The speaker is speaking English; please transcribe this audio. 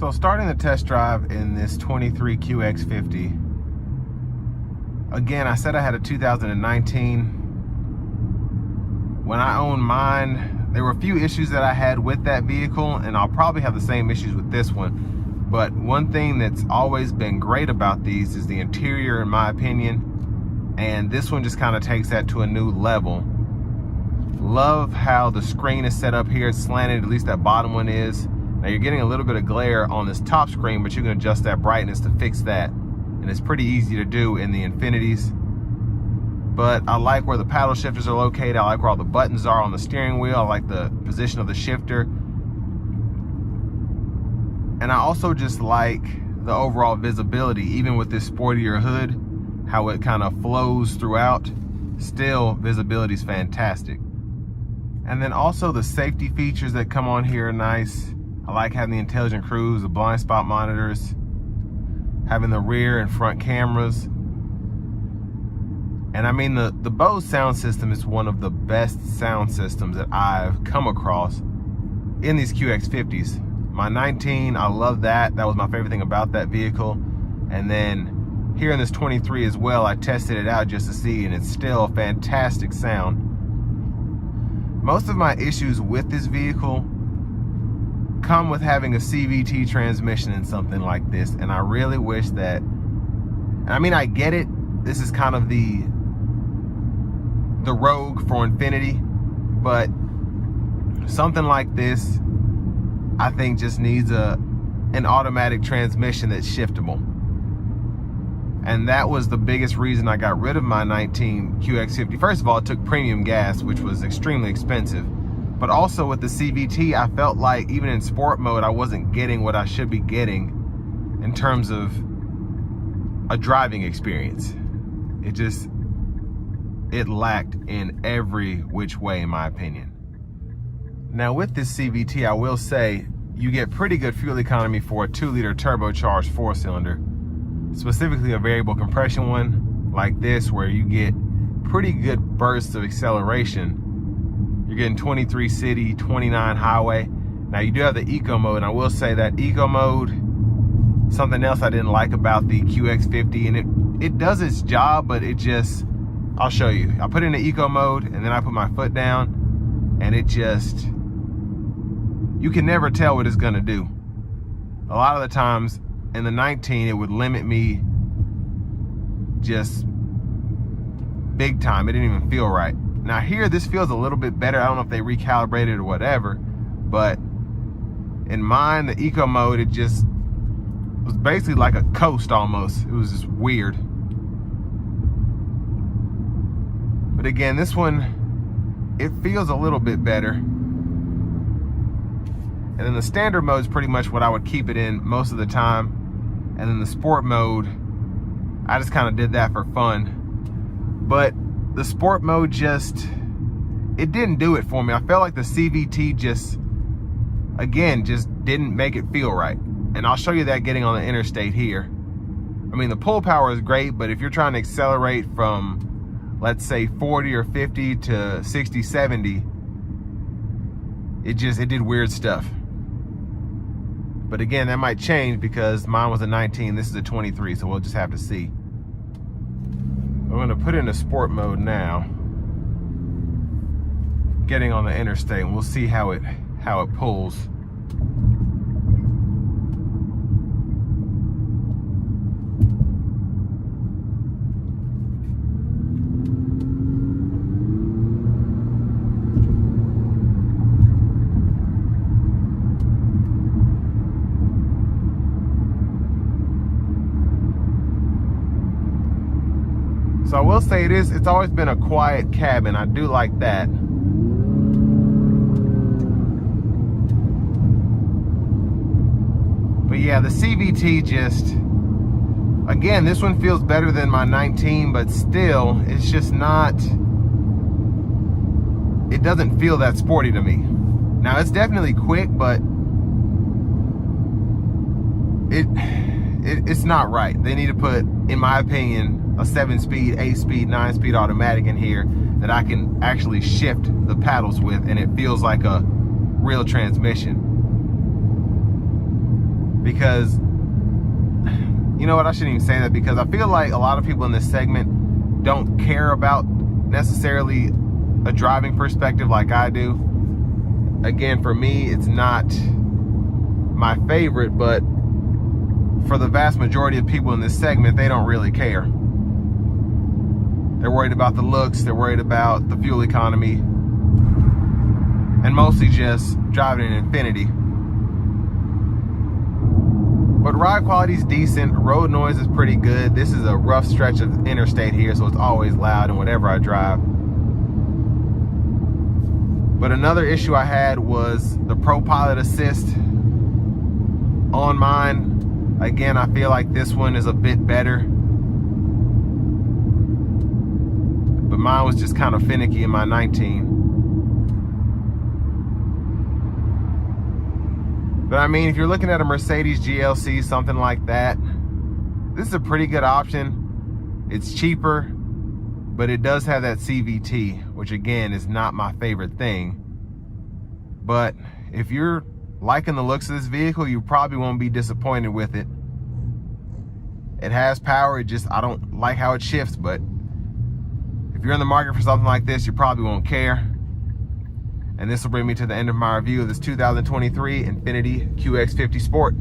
So starting the test drive in this 23 QX50. Again, I said I had a 2019. When I owned mine, there were a few issues that I had with that vehicle, and I'll probably have the same issues with this one. But one thing that's always been great about these is the interior, in my opinion. And this one just kind of takes that to a new level. Love how the screen is set up here. It's slanted, at least that bottom one is. Now you're getting a little bit of glare on this top screen, but you can adjust that brightness to fix that. And it's pretty easy to do in the Infinitis. But I like where the paddle shifters are located. I like where all the buttons are on the steering wheel. I like the position of the shifter. And I also just like the overall visibility, even with this sportier hood, how it kind of flows throughout. Still, visibility is fantastic. And then also the safety features that come on here are nice. I like having the intelligent cruise, the blind spot monitors, having the rear and front cameras. And I mean, the Bose sound system is one of the best sound systems that I've come across in these QX50s. My 19, I love that. That was my favorite thing about that vehicle. And then here in this 23 as well, I tested it out just to see, and it's still fantastic sound. Most of my issues with this vehicle come with having a CVT transmission in something like this, and I really wish that, and I mean, I get it, this is kind of the Rogue for Infiniti, but something like this I think just needs an automatic transmission that's shiftable. And that was the biggest reason I got rid of my 19 QX50. First of all, it took premium gas, which was extremely expensive. But also with the CVT, I felt like even in sport mode, I wasn't getting what I should be getting in terms of a driving experience. It lacked in every which way, in my opinion. Now with this CVT, I will say, you get pretty good fuel economy for a 2-liter turbocharged 4-cylinder. Specifically a variable compression one like this, where you get pretty good bursts of acceleration. You're getting 23 city, 29 highway. Now you do have the eco mode, and I will say that eco mode, something else I didn't like about the QX50, and it does its job, but it just, I'll show you. I put it in the eco mode, and then I put my foot down, and it just, you can never tell what it's gonna do. A lot of the times in the 19, it would limit me just big time. It didn't even feel right. Now here, this feels a little bit better. I don't know if they recalibrated or whatever, but in mine, the eco mode, it just was basically like a coast almost. It was just weird. But again, this one, it feels a little bit better. And then the standard mode is pretty much what I would keep it in most of the time. And then the sport mode, I just kind of did that for fun. But the sport mode just, it didn't do it for me. I felt like the CVT just, again, just didn't make it feel right. And I'll show you that getting on the interstate here. I mean, the pull power is great, but if you're trying to accelerate from, let's say 40 or 50 to 60, 70, it did weird stuff. But again, that might change because mine was a 19, this is a 23, so we'll just have to see. I'm gonna put it into sport mode now, getting on the interstate, and we'll see how it pulls. So I will say it's always been a quiet cabin. I do like that. But yeah, the CVT just, again, this one feels better than my 19, but still, it's just not, it doesn't feel that sporty to me. Now it's definitely quick, but it's not right. They need to put, in my opinion, a 7-speed, 8-speed, 9-speed automatic in here that I can actually shift the paddles with, and it feels like a real transmission. because, you know what, I shouldn't even say that, because I feel like a lot of people in this segment don't care about necessarily a driving perspective like I do. Again, for me, it's not my favorite, but for the vast majority of people in this segment, they don't really care. They're worried about the looks, they're worried about the fuel economy, and mostly just driving an Infiniti. But ride quality is decent, road noise is pretty good. This is a rough stretch of interstate here, so it's always loud and whenever I drive. But another issue I had was the Pro Pilot Assist on mine. Again, I feel like this one is a bit better, but mine was just kind of finicky in my 19. But I mean, if you're looking at a Mercedes GLC, something like that, this is a pretty good option. It's cheaper, but it does have that CVT, which again is not my favorite thing. But if you're liking the looks of this vehicle, you probably won't be disappointed with it. It has power, I don't like how it shifts, but if you're in the market for something like this, you probably won't care. And this will bring me to the end of my review of this 2023 Infiniti QX50 Sport.